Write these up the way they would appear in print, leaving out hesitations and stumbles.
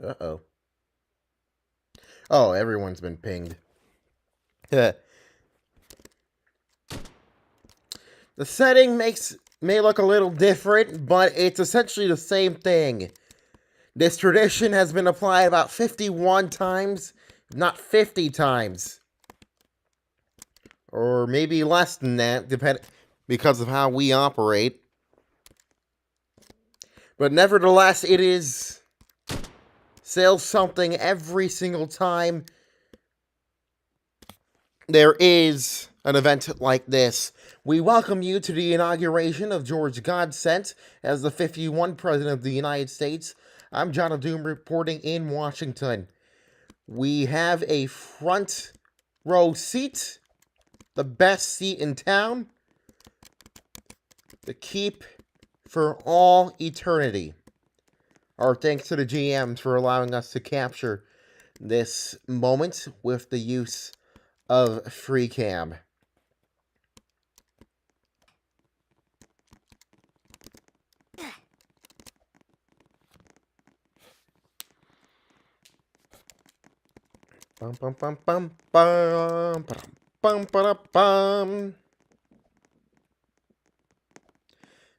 Uh-oh. Oh, everyone's been pinged. The setting may look a little different, but it's essentially the same thing. This tradition has been applied about 51 times, not 50 times. Or maybe less than that, because of how we operate. But nevertheless, it is sells something every single time there is an event like this. We welcome you to the inauguration of GeorgeGodsent as the 51st President of the United States. I'm John of Doom reporting in Washington. We have a front row seat, the best seat in town, to keep for all eternity. Our thanks to the GMs for allowing us to capture this moment with the use of free cam. Bum bum bum bum bum bum bum bum.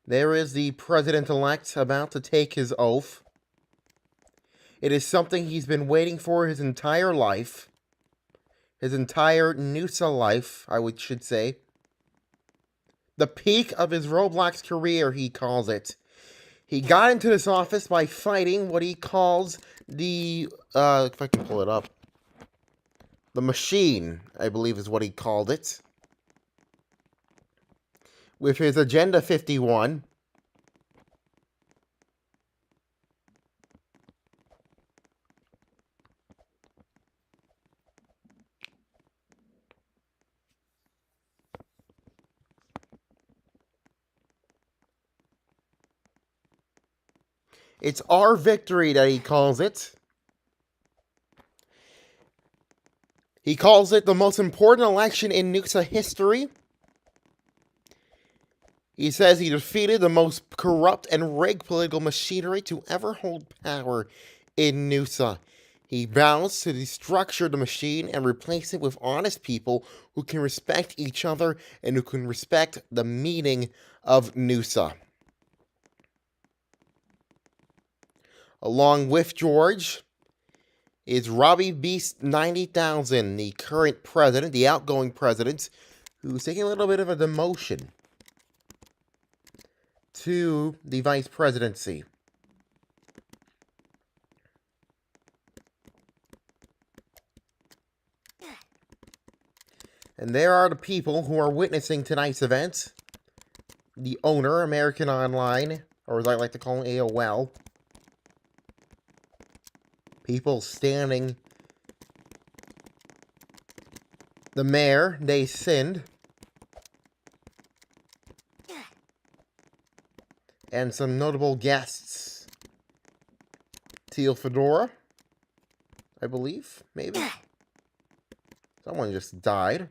There is the president-elect about to take his oath. It is something he's been waiting for his entire life. His entire NUSA life, should say. The peak of his Roblox career, he calls it. He got into this office by fighting what he calls the, if I can pull it up, the machine, I believe is what he called it. With his Agenda 51. It's our victory that he calls it. He calls it the most important election in NUSA history. He says he defeated the most corrupt and rigged political machinery to ever hold power in NUSA. He vows to destructure the machine and replace it with honest people who can respect each other and who can respect the meaning of NUSA. Along with George is Robbiebeastpro90000, the current president, the outgoing president, who's taking a little bit of a demotion to the vice presidency. And there are the people who are witnessing tonight's event. The owner, American Online, or as I like to call him, AOL. People standing. The mayor, they sinned. And some notable guests. Teal Fedora, I believe, maybe. Someone just died.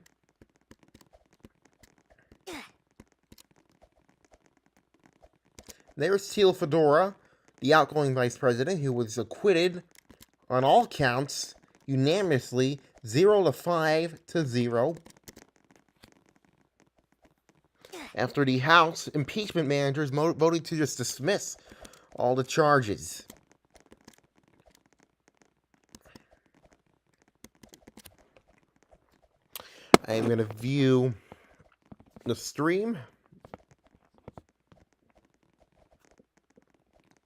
There's Teal Fedora, the outgoing vice president, who was acquitted on all counts, unanimously, 5-0. After the House impeachment managers voted to just dismiss all the charges. I'm going to view the stream.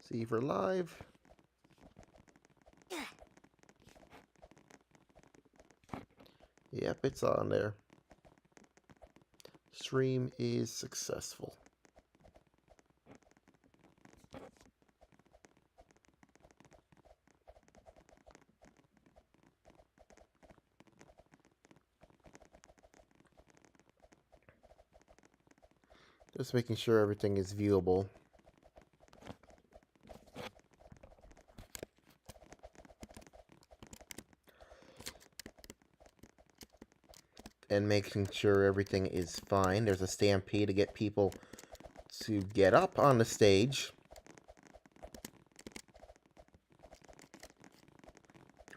See if we're live. Yep, it's on there. Stream is successful. Just making sure everything is viewable. And making sure everything is fine. There's a stampede to get people to get up on the stage.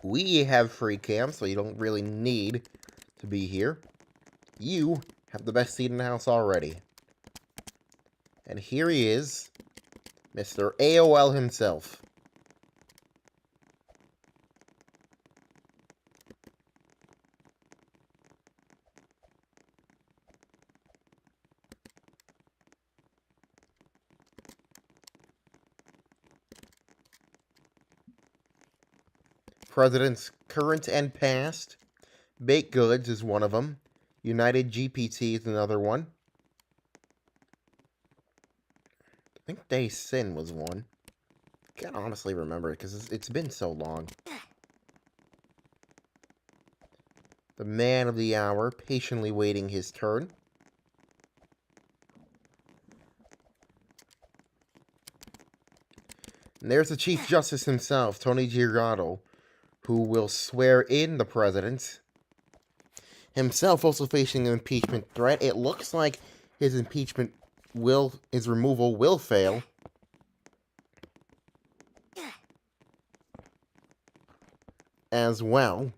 We have free cam, so you don't really need to be here. You have the best seat in the house already. And here he is, Mr. AOL himself. Presidents current and past. Baked Goods is one of them. United GPT is another one. I think Day Sin was one. Can't honestly remember it because it's been so long. The man of the hour, patiently waiting his turn. And there's the Chief Justice himself, Tony Giordano, who will swear in the president. Himself also facing an impeachment threat. It looks like his removal will fail. As well.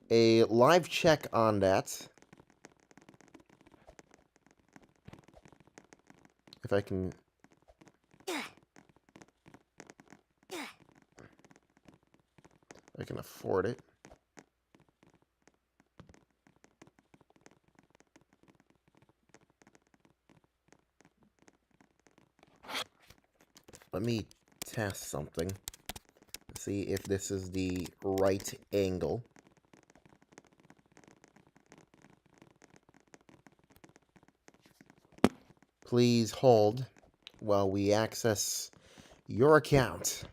A live check on that. If I can... I can afford it. Let me test something. See if this is the right angle. Please hold while we access your account.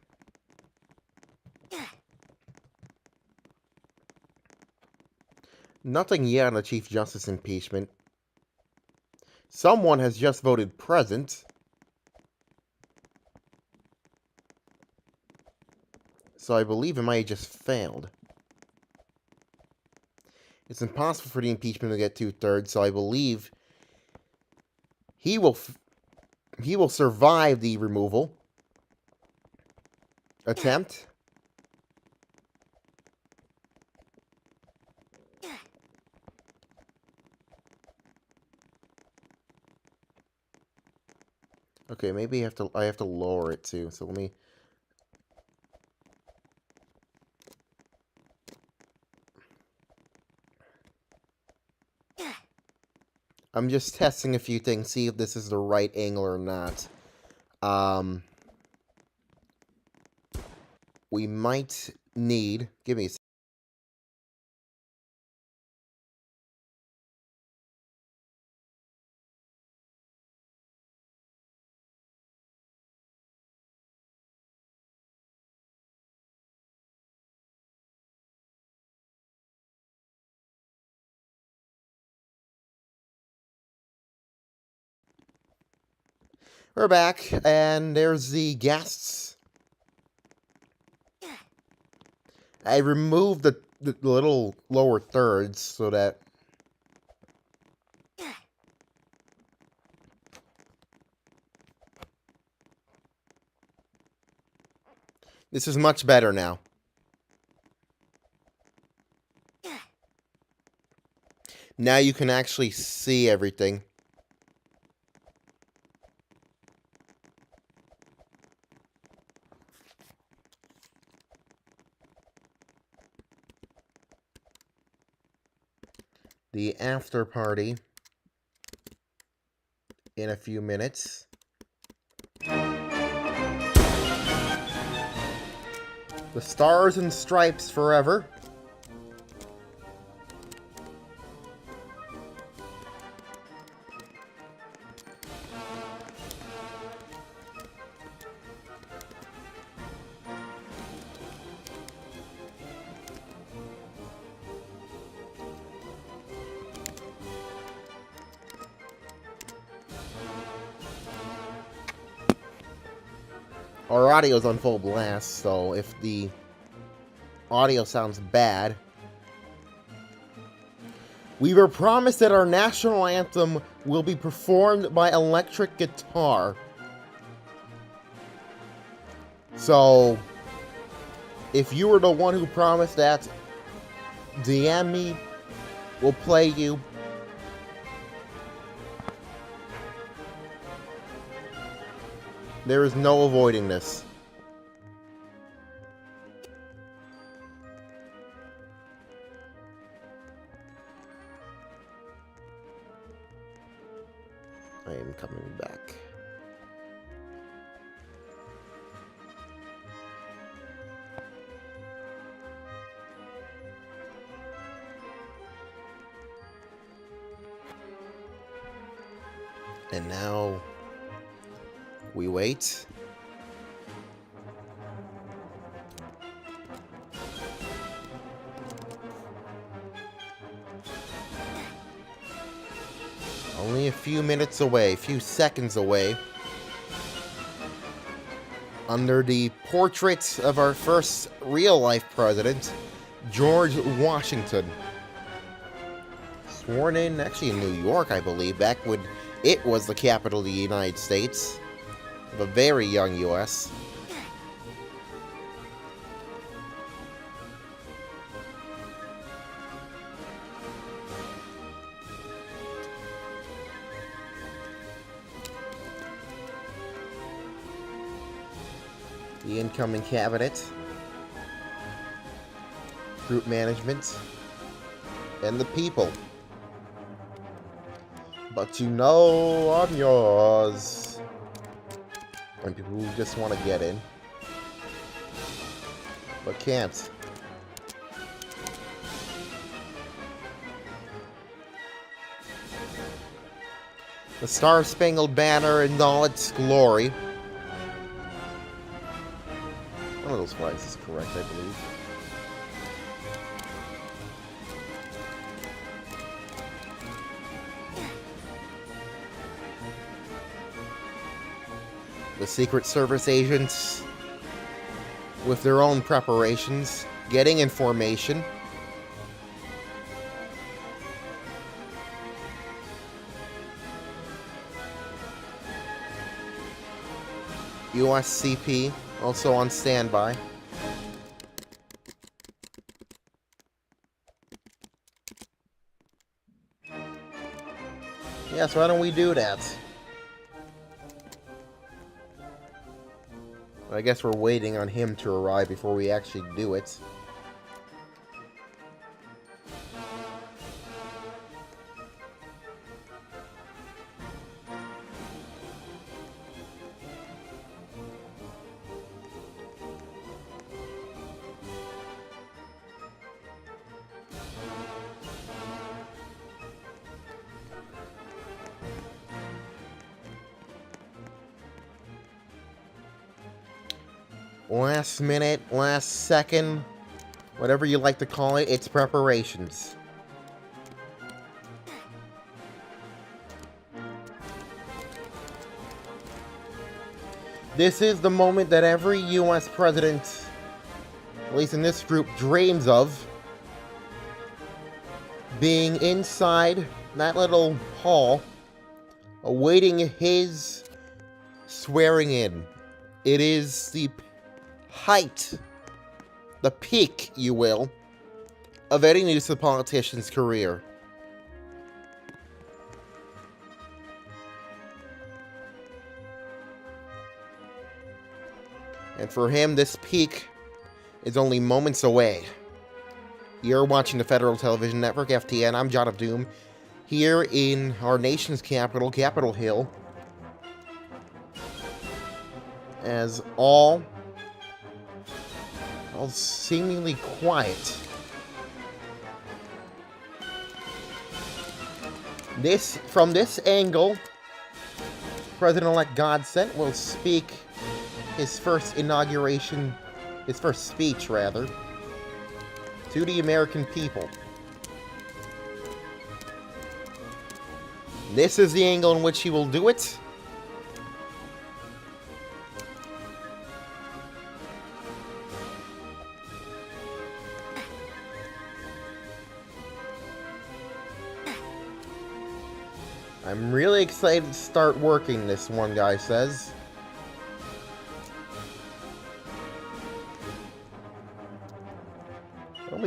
Nothing yet on the Chief Justice impeachment. Someone has just voted present. So I believe it might have just failed. It's impossible for the impeachment to get 2/3, so I believe he will survive the removal attempt. Okay, maybe I have to lower it too. So let me... I'm just testing a few things, see if this is the right angle or not. We might need... Give me a second. We're back, and there's the guests. I removed the little lower thirds so that... This is much better now. Now you can actually see everything. The after party in a few minutes. The Stars and Stripes forever. Our audio's on full blast, so if the audio sounds bad... We were promised that our national anthem will be performed by electric guitar. So, If you were the one who promised that, DM me, we'll play you. There is no avoiding this. I am coming back. And now we wait. Only a few minutes away, a few seconds away. Under the portrait of our first real-life president, George Washington. Sworn in, actually in New York, I believe, back when it was the capital of the United States. Of a very young U.S. The incoming cabinet, group management, and the people. But you know I'm yours. And people who just want to get in, but can't. The Star-Spangled Banner in all its glory. One of those flags is correct, I believe. The Secret Service agents, with their own preparations, getting information. USCP also on standby. Yes, why don't we do that? I guess we're waiting on him to arrive before we actually do it. Last minute, last second, whatever you like to call it, it's preparations. This is the moment that every U.S. president, at least in this group, dreams of. Being inside that little hall, awaiting his swearing in. It is the height, the peak, you will, of any news politician's career. And for him, this peak is only moments away. You're watching the Federal Television Network, FTN. I'm John of Doom, here in our nation's capital, Capitol Hill, as all seemingly quiet. From this angle, President-elect Godsent will speak his first speech, rather, to the American people. This is the angle in which he will do it. I'm really excited to start working this, one guy says.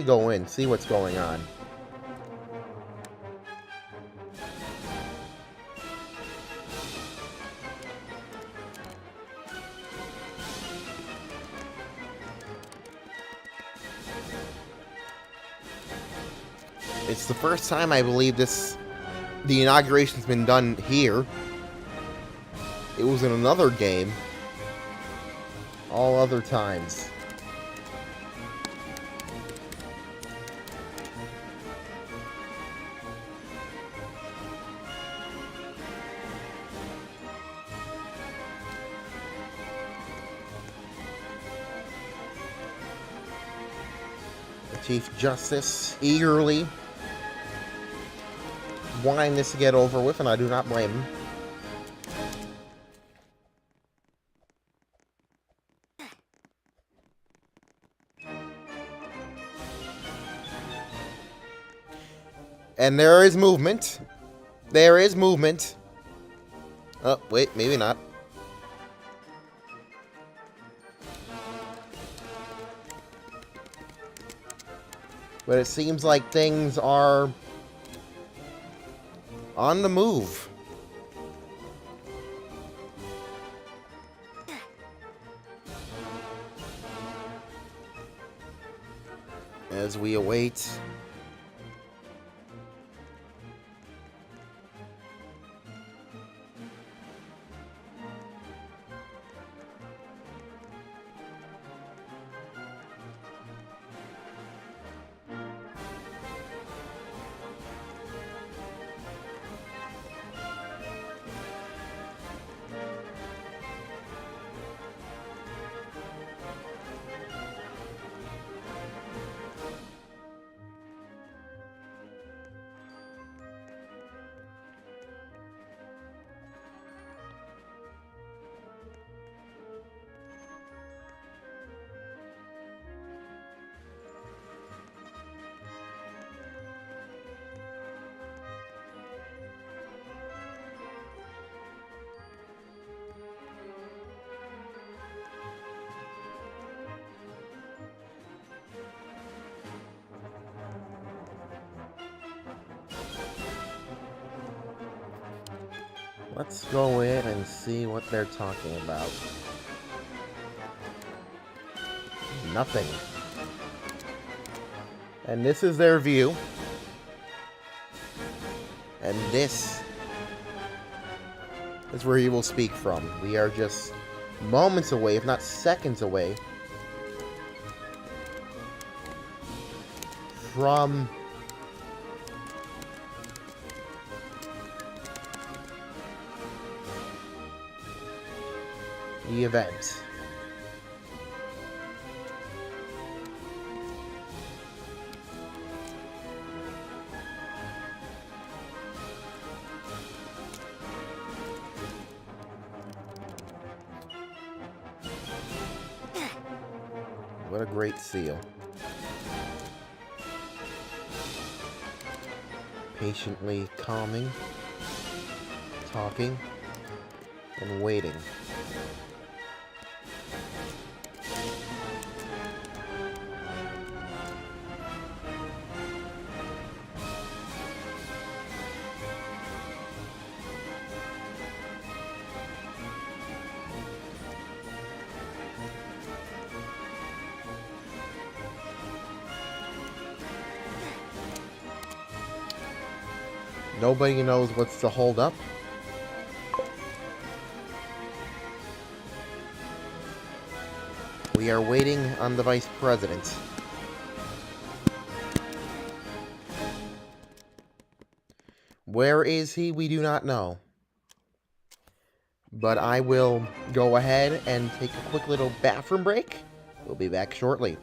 me go in, see what's going on. It's the first time I believe the inauguration's been done here. It was in another game. All other times. The Chief Justice eagerly wanting this to get over with, and I do not blame him. And there is movement. There is movement. Oh, wait, maybe not. But it seems like things are on the move. As we await Let's go in and see what they're talking about. Nothing. And this is their view. And this is where he will speak from. We are just moments away, if not seconds away, from the event. What a great seal. Patiently calming, talking, and waiting. Nobody knows what's the holdup. We are waiting on the Vice President. Where is he? We do not know. But I will go ahead and take a quick little bathroom break. We'll be back shortly.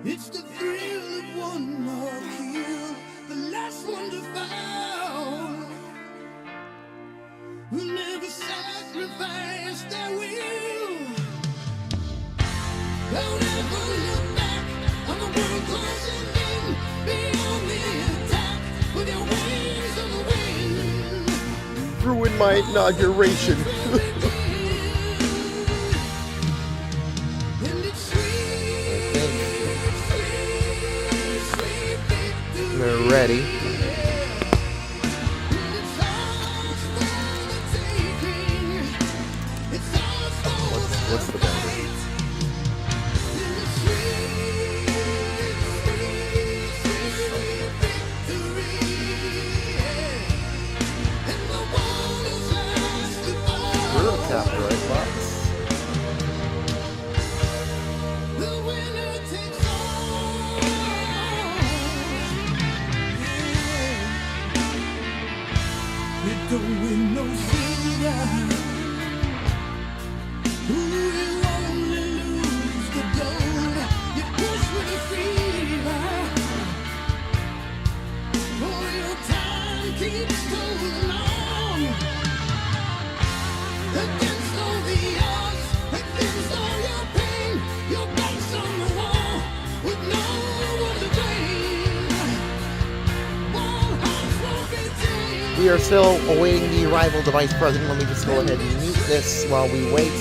It's the thrill of one more kill, the last one to fall. Will never sacrifice their will. Don't ever look back on the world closing in. Beyond the attack with your wings on the wind. Ruined my inauguration. They're ready. What's the bender? We're the copyright box. Don't win no silver. You only lose the gold. You push with a fever. For your time keeps going on. Against all the odds, against all your pain, your back's on the wall with no one to blame. While hearts won't be tamed. We are still awaiting the arrival of the Vice President. Let me just go ahead and mute this while we wait.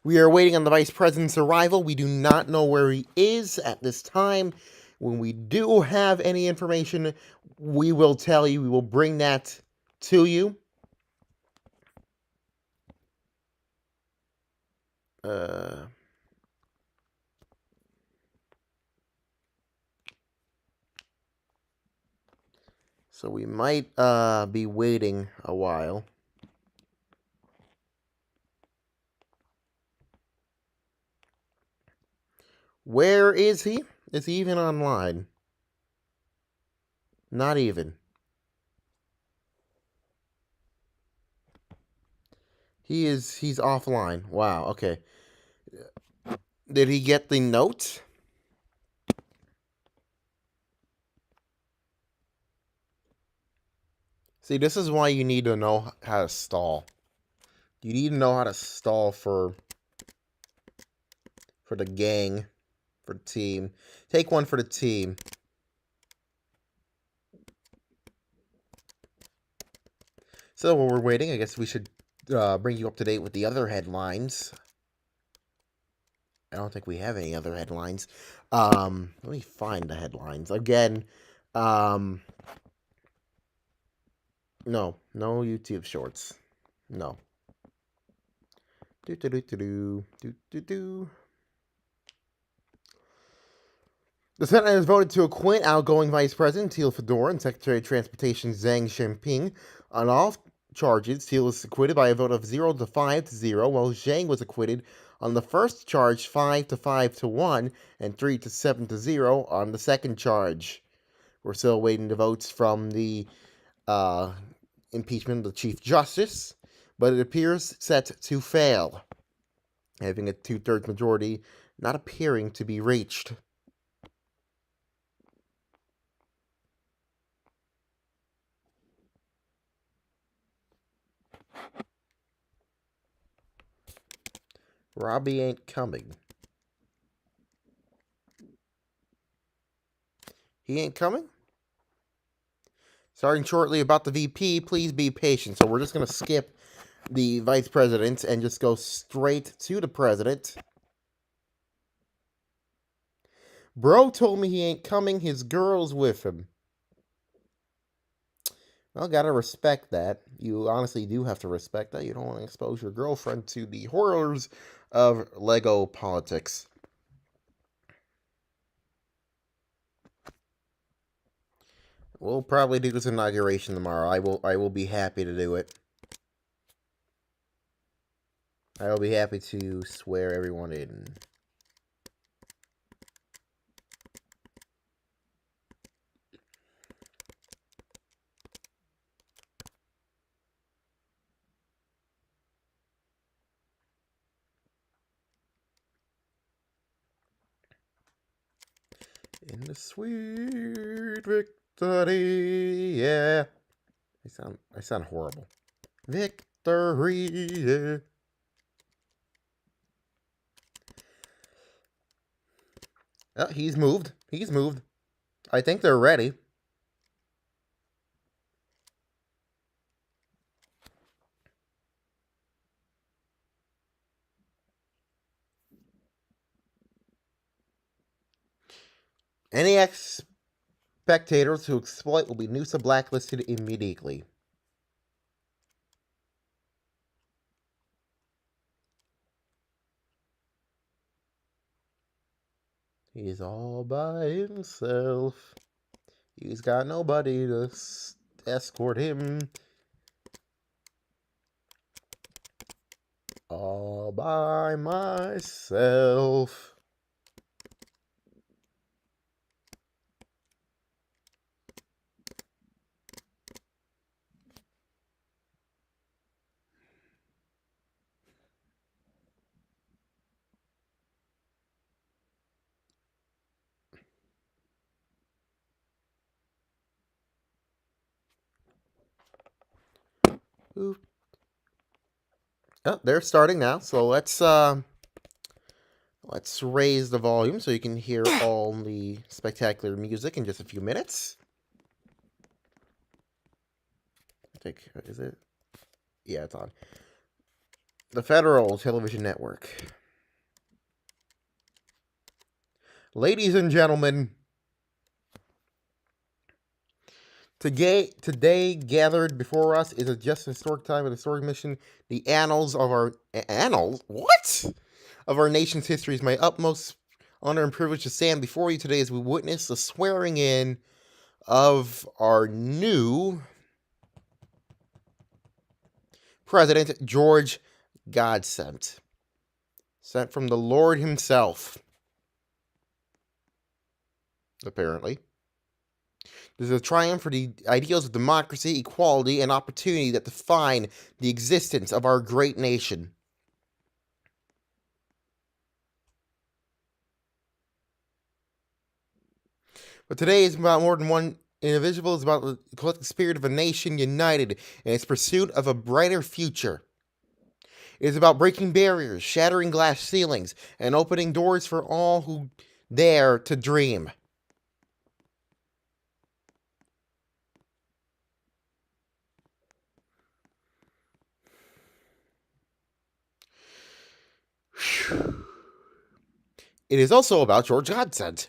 We are waiting on the Vice President's arrival. We do not know where he is at this time. When we do have any information, we will tell you. We will bring that to you. So we might be waiting a while. Where is he? Is he even online? Not even. He's offline. Wow, okay. Did he get the note? See, this is why you need to know how to stall. You need to know how to stall for the gang, for the team. Take one for the team. So while we're waiting, I guess we should bring you up to date with the other headlines. I don't think we have any other headlines. Let me find the headlines. Again, no YouTube Shorts. No. The Senate has voted to acquit outgoing Vice President Teal Fedor and Secretary of Transportation Zhang Xiaoping on all charges. Teal was acquitted by a vote of 0 to 5 to 0, while Zhang was acquitted on the first charge 5 to 5 to 1 and 3 to 7 to 0 on the second charge. We're still waiting the votes from the impeachment of the Chief Justice, but it appears set to fail, having a 2/3 majority not appearing to be reached. Robbie ain't coming. He ain't coming? Starting shortly about the VP, please be patient. So we're just going to skip the Vice President and just go straight to the President. Bro told me he ain't coming. His girl's with him. Well, gotta respect that. You honestly do have to respect that. You don't want to expose your girlfriend to the horrors of Lego politics. We'll probably do this inauguration tomorrow. I will be happy to do it. I will be happy to swear everyone in. In the sweet victory, yeah. I sound horrible. Victory, yeah. Oh, he's moved. He's moved. I think they're ready. Any spectators who exploit will be NUSA blacklisted immediately. He's all by himself. He's got nobody to escort him. All by myself. Ooh. Oh, they're starting now, so let's raise the volume so you can hear all the spectacular music in just a few minutes. I think, is it? Yeah, it's on. The Federal Television Network. Ladies and gentlemen, today gathered before us is a just historic time, an historic mission. The annals of our what? Of our nation's history is my utmost honor and privilege to stand before you today as we witness the swearing in of our new President GeorgeGodsent, sent from the Lord himself. Apparently. This is a triumph for the ideals of democracy, equality, and opportunity that define the existence of our great nation. But today is about more than one individual. It's about the collective spirit of a nation united in its pursuit of a brighter future. It is about breaking barriers, shattering glass ceilings, and opening doors for all who dare to dream. It is also about GeorgeGodsent.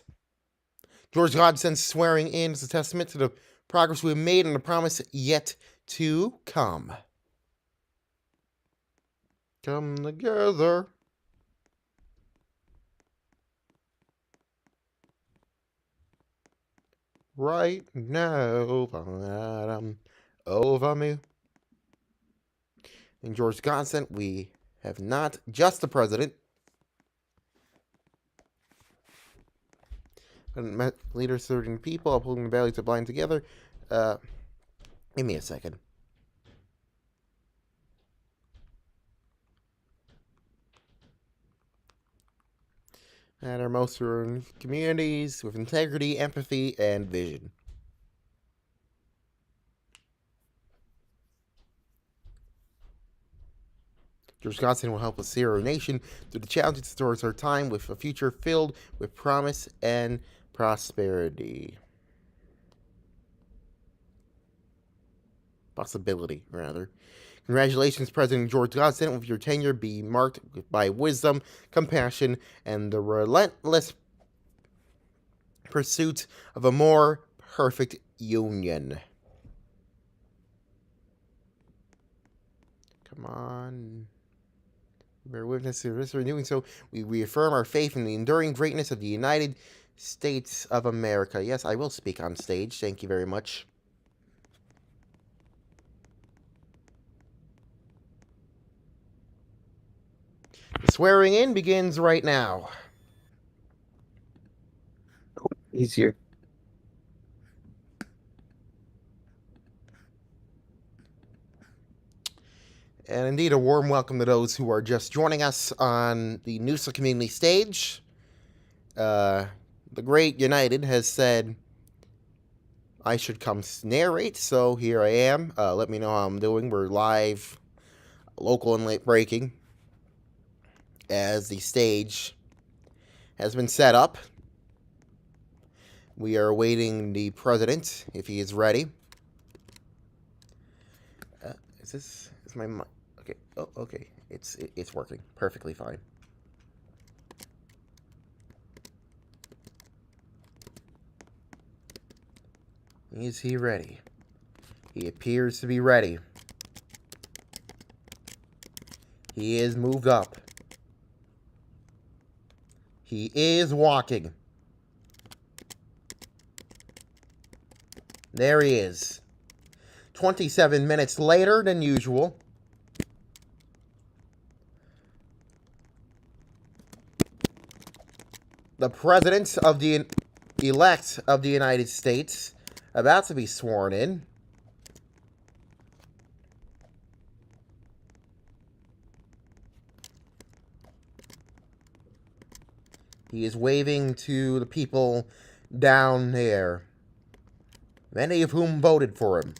GeorgeGodsent's swearing in is a testament to the progress we've made and the promise yet to come. Come together. Right now, over me. In GeorgeGodsent, we have not just the president, but leaders serving people, upholding the values that bind together. Give me a second. And our most communities with integrity, empathy, and vision. GeorgeGodsent will help us steer our nation through the challenges towards our time with a future filled with promise and prosperity. Possibility, rather. Congratulations, President GeorgeGodsent, with your tenure be marked by wisdom, compassion, and the relentless pursuit of a more perfect union. Come on. Bear witness to this. In doing so, we reaffirm our faith in the enduring greatness of the United States of America. Yes, I will speak on stage. Thank you very much. The swearing in begins right now. Easier. And indeed, a warm welcome to those who are just joining us on the NUSA community stage. the great United has said I should come narrate, so here I am. Let me know how I'm doing. We're live, local and late breaking, as the stage has been set up. We are awaiting the president, if he is ready. Is my mic? Okay, oh, okay, it's working perfectly fine. Is he ready? He appears to be ready. He is moved up. He is walking. There he is. 27 minutes later than usual. The president of the elect of the United States about to be sworn in. He is waving to the people down there, many of whom voted for him.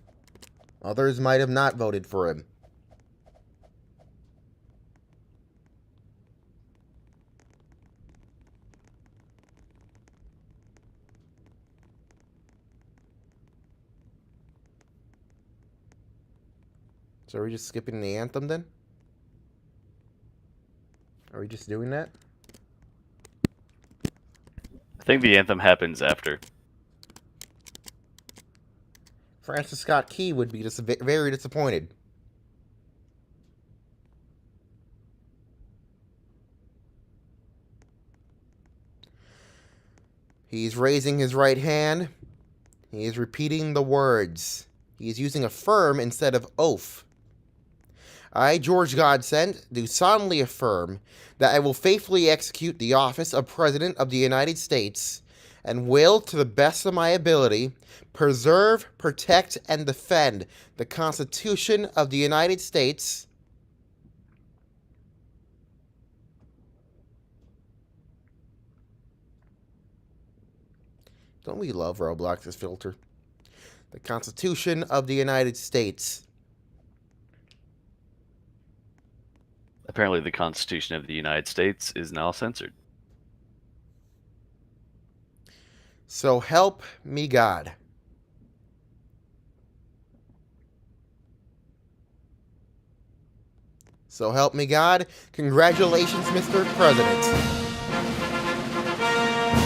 Others might have not voted for him. So are we just skipping the anthem then? Are we just doing that? I think the anthem happens after. Francis Scott Key would be very disappointed. He's raising his right hand. He is repeating the words. He is using affirm instead of oath. I, GeorgeGodsent, do solemnly affirm that I will faithfully execute the office of President of the United States and will, to the best of my ability, preserve, protect, and defend the Constitution of the United States Don't we love Roblox's filter? The Constitution of the United States. Apparently the Constitution of the United States is now censored. So help me God. So help me God. Congratulations, Mr. President.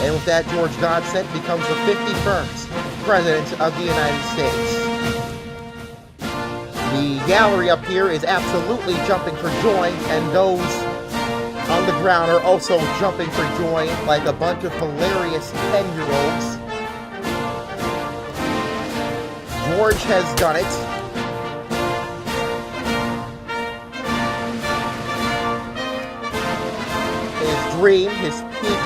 And with that, GeorgeGodsent becomes the 51st President of the United States. The gallery up here is absolutely jumping for joy, and those on the ground are also jumping for joy like a bunch of hilarious 10-year-olds. George has done it. His dream, his peak,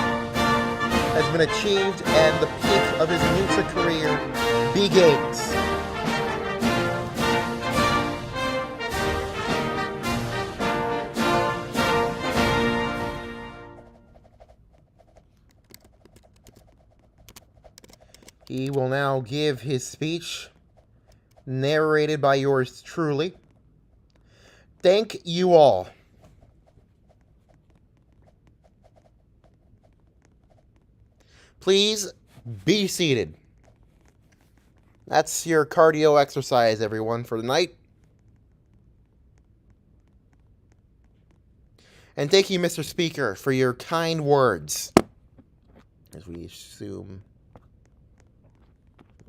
has been achieved, and the peak of his music career begins. He will now give his speech, narrated by yours truly. Thank you all. Please be seated. That's your cardio exercise, everyone, for the night. And thank you, Mr. Speaker, for your kind words. As we assume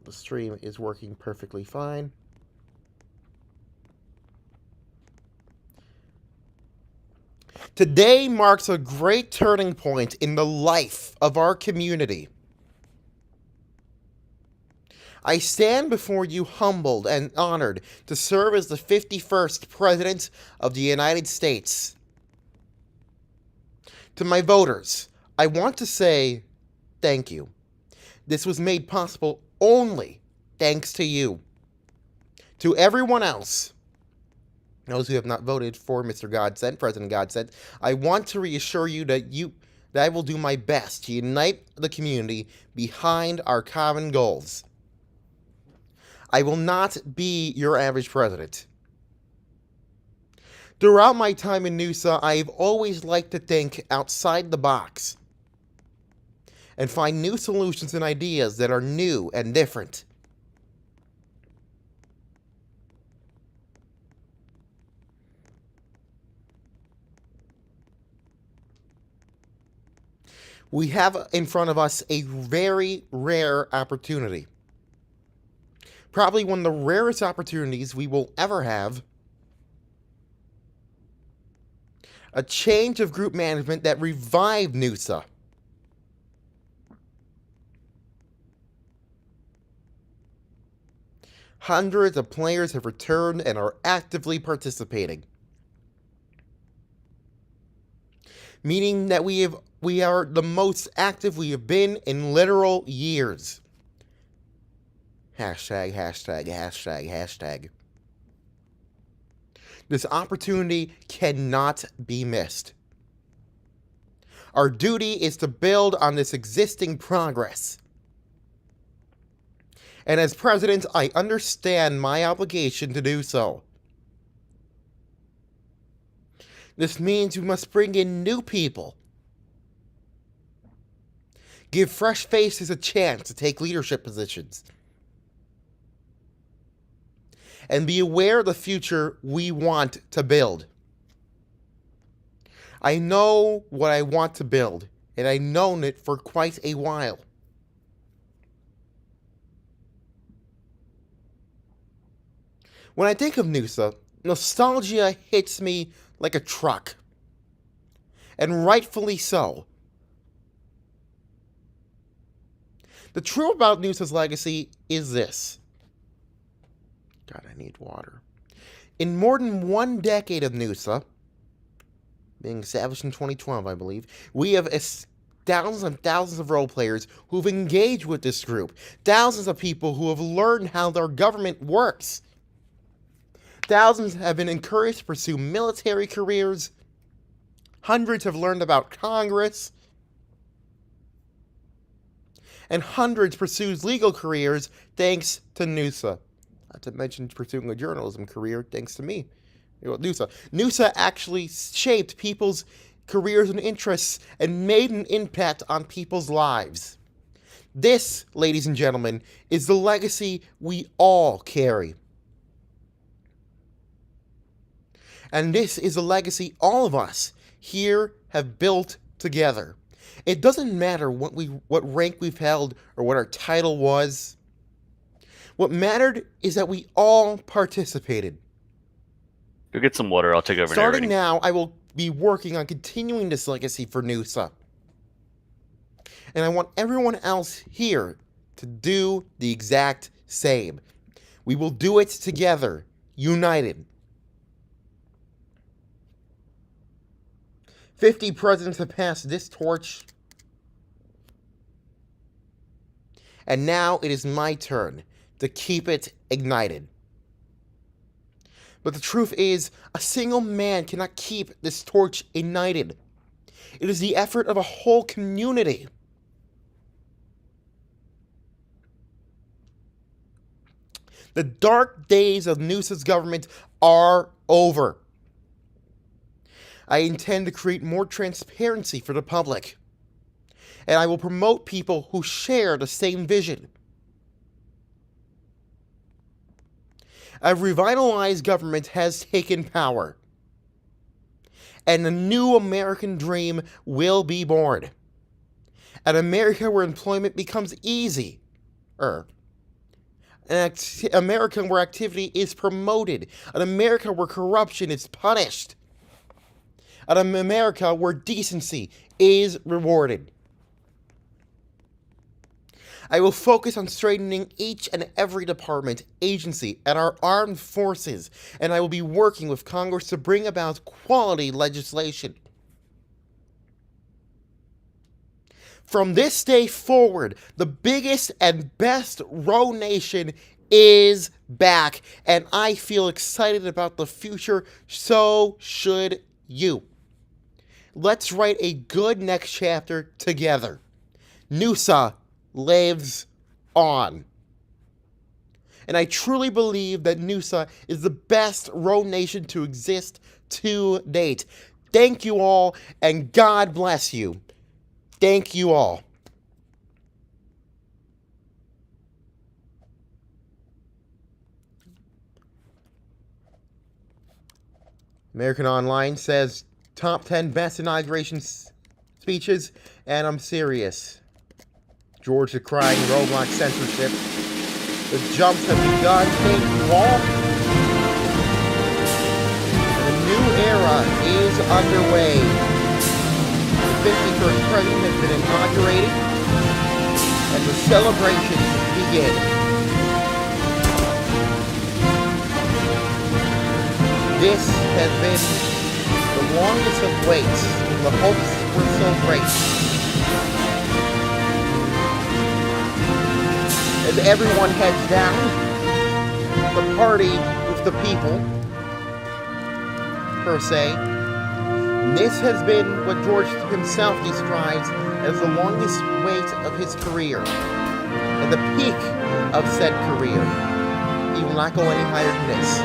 the stream is working perfectly fine. Today marks a great turning point in the life of our community. I stand before you humbled and honored to serve as the 51st President of the United States. To my voters, I want to say thank you. This was made possible only thanks to you. To everyone else, those who have not voted for Mr. Godsent, President Godsent, I want to reassure you that that I will do my best to unite the community behind our common goals. I will not be your average president. Throughout my time in Noosa, I've always liked to think outside the box and find new solutions and ideas that are new and different. We have in front of us a very rare opportunity. Probably one of the rarest opportunities we will ever have. A change of group management that revived Noosa. Hundreds of players have returned and are actively participating. Meaning that we are the most active we have been in literal years. Hashtag, hashtag, hashtag, hashtag. This opportunity cannot be missed. Our duty is to build on this existing progress. And as president, I understand my obligation to do so. This means we must bring in new people. Give fresh faces a chance to take leadership positions. And be aware of the future we want to build. I know what I want to build, and I've known it for quite a while. When I think of Noosa, nostalgia hits me like a truck. And rightfully so. The truth about Noosa's legacy is this. God, I need water. In more than 1 decade of Noosa, being established in 2012, I believe, we have thousands and thousands of role players who've engaged with this group. Thousands of people who have learned how their government works. Thousands have been encouraged to pursue military careers. Hundreds have learned about Congress. And hundreds pursues legal careers thanks to Noosa. Not to mention pursuing a journalism career thanks to me. Noosa. Noosa actually shaped people's careers and interests and made an impact on people's lives. This, ladies and gentlemen, is the legacy we all carry. And this is a legacy all of us here have built together. It doesn't matter what rank we've held or what our title was. What mattered is that we all participated. Go get some water. I'll take over Starting narrating. now, I will be working on continuing this legacy for Noosa. And I want everyone else here to do the exact same. We will do it together, united. 50 presidents have passed this torch. And now it is my turn to keep it ignited. But the truth is, a single man cannot keep this torch ignited. It is the effort of a whole community. The dark days of Noosa's government are over. I intend to create more transparency for the public. And I will promote people who share the same vision. A revitalized government has taken power. And a new American dream will be born. An America where employment becomes easy. An America where activity is promoted. An America where corruption is punished. An America where decency is rewarded. I will focus on strengthening each and every department, agency, and our armed forces, and I will be working with Congress to bring about quality legislation. From this day forward, the biggest and best Row Nation is back, and I feel excited about the future, so should you. Let's write a good next chapter together. Noosa lives on. And I truly believe that Noosa is the best road nation to exist to date. Thank you all, and God bless you. Thank you all. American Online says, top 10 best inauguration speeches, and I'm serious. George decrying Roblox censorship. The jumps have begun. Thank you all. And a new era is underway. The 51st president has been inaugurated, and the celebrations begin. This has been the longest of waits. The hopes were so great. As everyone heads down, the party with the people, per se. This has been what George himself describes as the longest wait of his career. At the peak of said career. He will not go any higher than this.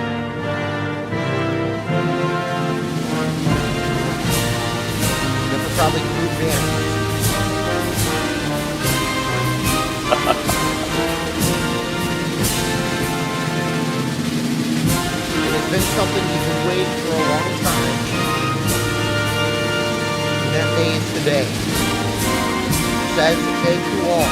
Never probably moved in. Been something you've been waiting for a long time. And that day is today. Says thank you all.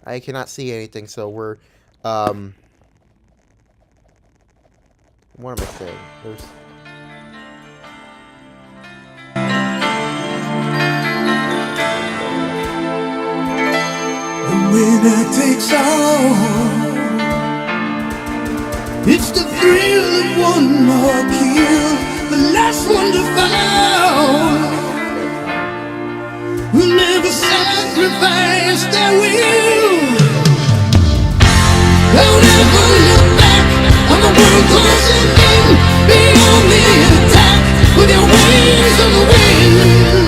I cannot see anything, so we're what am I saying? There's winner takes all. It's the thrill of one more kill, the last one to fall. Who never sacrifice their will. Don't ever look back on the world closing in. Be on the attack with your wings on the wind.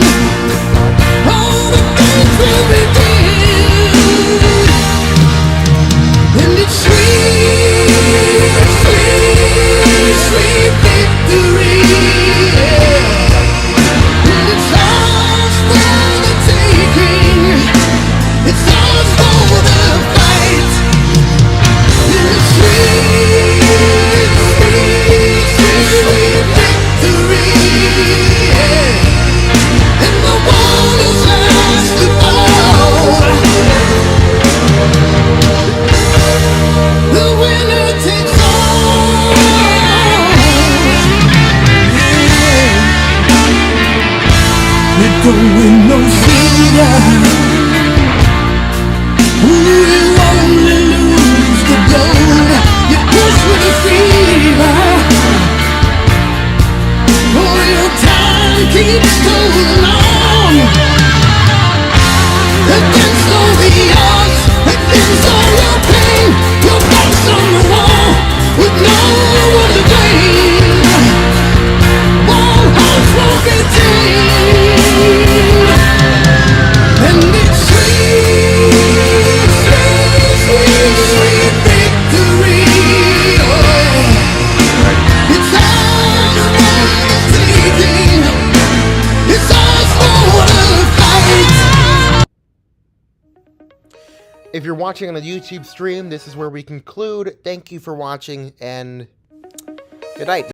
All the things will begin. And it's sweet, sweet, sweet victory, yeah. And it's ours for the taking. It's ours for the fight. And it's sweet, sweet, sweet, sweet victory, yeah. And the one who's last to fall. The winner takes all. Yeah. We're going no cedar. We only lose the gold. You push with a fever. Oh, your time keeps going on. Against all the odds, against all your pain, your back's on the wall, with no one to blame. All hearts will be tamed. And it's sweet, sweet, sweet, sweet victory. Oh, it's ours for the taking. It's ours for the fight. If you're watching on the YouTube stream, this is where we conclude. Thank you for watching, and good night.